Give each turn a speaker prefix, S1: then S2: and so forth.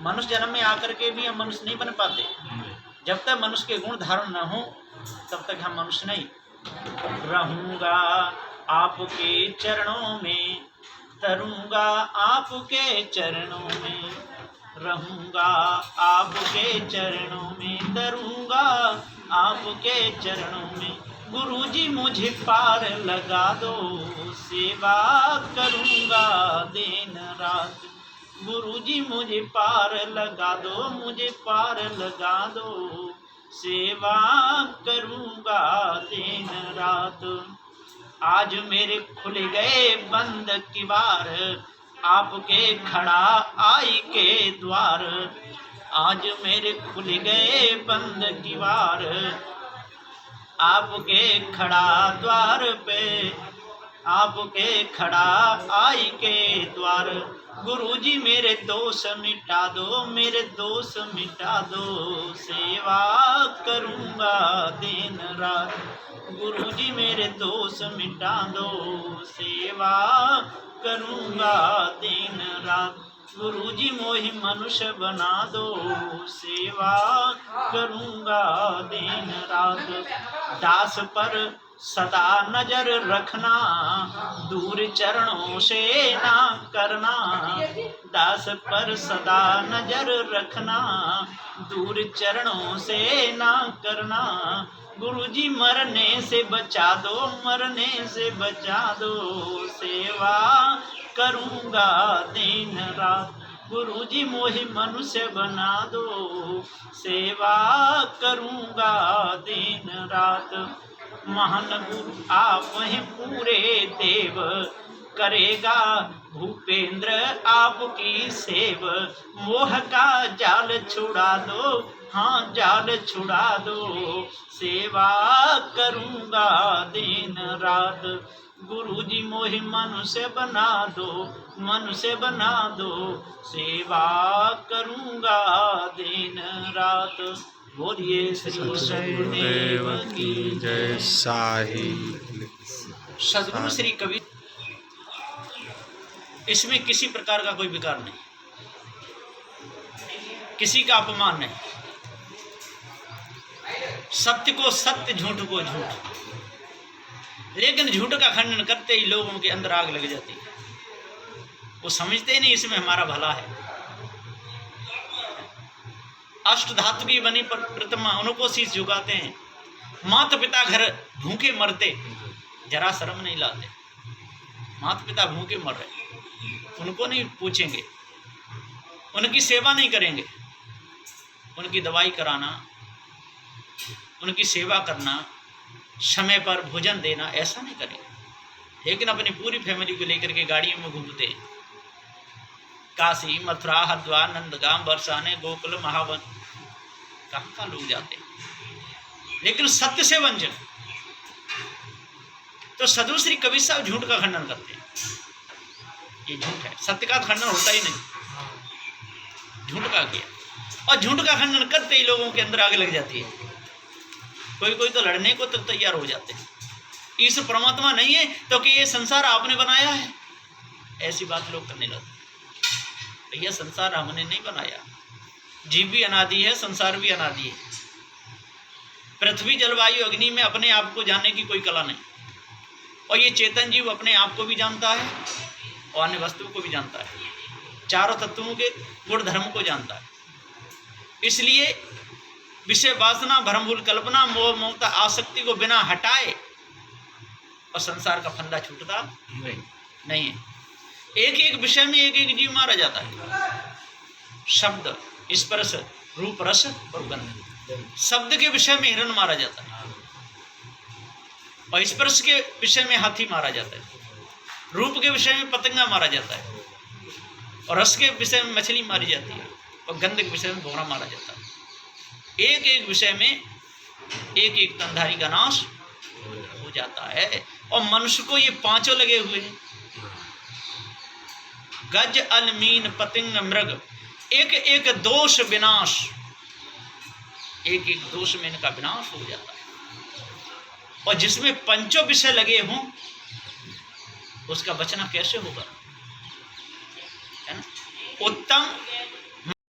S1: मनुष्य जन्म में आकर के भी हम मनुष्य नहीं बन पाते। जब तक मनुष्य के गुण धारण न हो तब तक हम मनुष्य नहीं। रहूंगा आपके चरणों में, तरूंगा आपके चरणों में, रहूंगा आपके चरणों में, तरूंगा आपके चरणों में। गुरुजी मुझे पार लगा दो, सेवा करूंगा दिन रात। गुरुजी मुझे पार लगा दो, मुझे पार लगा दो, सेवा करूंगा दिन रात। आज मेरे खुल गए बंद किवार, आपके खड़ा आई के द्वार। आज मेरे खुल गए बंद किवार, आपके खड़ा द्वार पे, आपके खड़ा आई के द्वार। गुरुजी मेरे दोष मिटा दो, मेरे दोष मिटा दो, सेवा करूंगा दिन रात। गुरुजी मेरे दोष मिटा दो, सेवा करूंगा दिन रात। गुरुजी मोहि मनुष्य बना दो, सेवा करूंगा दिन रात। दास पर सदा नजर रखना, दूर चरणों से ना करना। दास पर सदा नजर रखना, दूर चरणों से ना करना। गुरुजी मरने से बचा दो, मरने से बचा दो, सेवा करूंगा दिन रात। गुरुजी मोहि मनुष्य बना दो, सेवा करूंगा दिन रात। महान गुरु आप हैं पूरे देव, करेगा भूपेंद्र आपकी सेव। मोह का जाल छुड़ा दो, हाँ जाल छुड़ा दो, सेवा करूंगा दिन रात। गुरुजी मोहि मनुष्य बना दो, मनुष्य बना दो, सेवा करूंगा दिन रात। बोलिए श्री सद्गुरुदेव की
S2: जय। साही
S1: सद्गुरु श्री कबीर। इसमें किसी प्रकार का कोई विकार नहीं, किसी का अपमान नहीं। सत्य को सत्य, झूठ को झूठ। लेकिन झूठ का खंडन करते ही लोगों के अंदर आग लग जाती है। वो समझते ही नहीं इसमें हमारा भला है। अष्ट धातु की बनी पर प्रतिमा, उनको शीश झुकाते हैं। माता पिता घर भूखे मरते, जरा शर्म नहीं लाते। माता पिता भूखे मर रहे, उनको नहीं पूछेंगे, उनकी सेवा नहीं करेंगे। उनकी दवाई कराना, उनकी सेवा करना, समय पर भोजन देना, ऐसा नहीं करेंगे। लेकिन अपनी पूरी फैमिली को लेकर के गाड़ियों में घूमते, काशी मथुरा हरिद्वार नंदगाम बरसाने गोकुल महावन, कहाँ कहाँ लोग जाते हैं। लेकिन सत्य से वंचन। तो सद्गुरु श्री कबीर साहब झूठ का खंडन करते हैं। ये झूठ है, सत्य का खंडन होता ही नहीं। झूठ का किया, और झूठ का खंडन करते ही लोगों के अंदर आग लग जाती है। कोई कोई तो लड़ने को तक तैयार हो जाते हैं। ईश्वर परमात्मा नहीं है तो कि ये संसार आपने बनाया है, ऐसी बात लोग करने लगते। भैया संसार हमने नहीं बनाया। जीव भी अनादि है, संसार भी अनादि है। पृथ्वी जलवायु अग्नि में अपने आप को जानने की कोई कला नहीं। और ये चेतन जीव अपने आप को भी जानता है और अन्य वस्तुओं को भी जानता है। चारों तत्वों के गुण धर्म को जानता है। इसलिए विषय वासना भ्रमभूल कल्पना मोह ममता आसक्ति को बिना हटाए और संसार का फंदा छूटता नहीं है। एक एक विषय में एक एक जीव मारा जाता है। शब्द स्पर्श रूप रस और गंध। शब्द के विषय में हिरण मारा जाता है, और स्पर्श के विषय में हाथी मारा जाता है। रूप के विषय में पतंगा मारा जाता है, और रस के विषय में मछली मारी जाती है, और गंध के विषय में भौरा मारा जाता है। एक एक विषय में एक एक तंधारी का नाश हो जाता है। और मनुष्य को ये पांचों लगे हुए हैं, गज अल मीन पतिंग मृग, एक एक दोष विनाश। एक एक दोष में इनका विनाश हो जाता है। और जिसमें पंचों विषय लगे हों उसका बचना कैसे होगा, है ना। उत्तम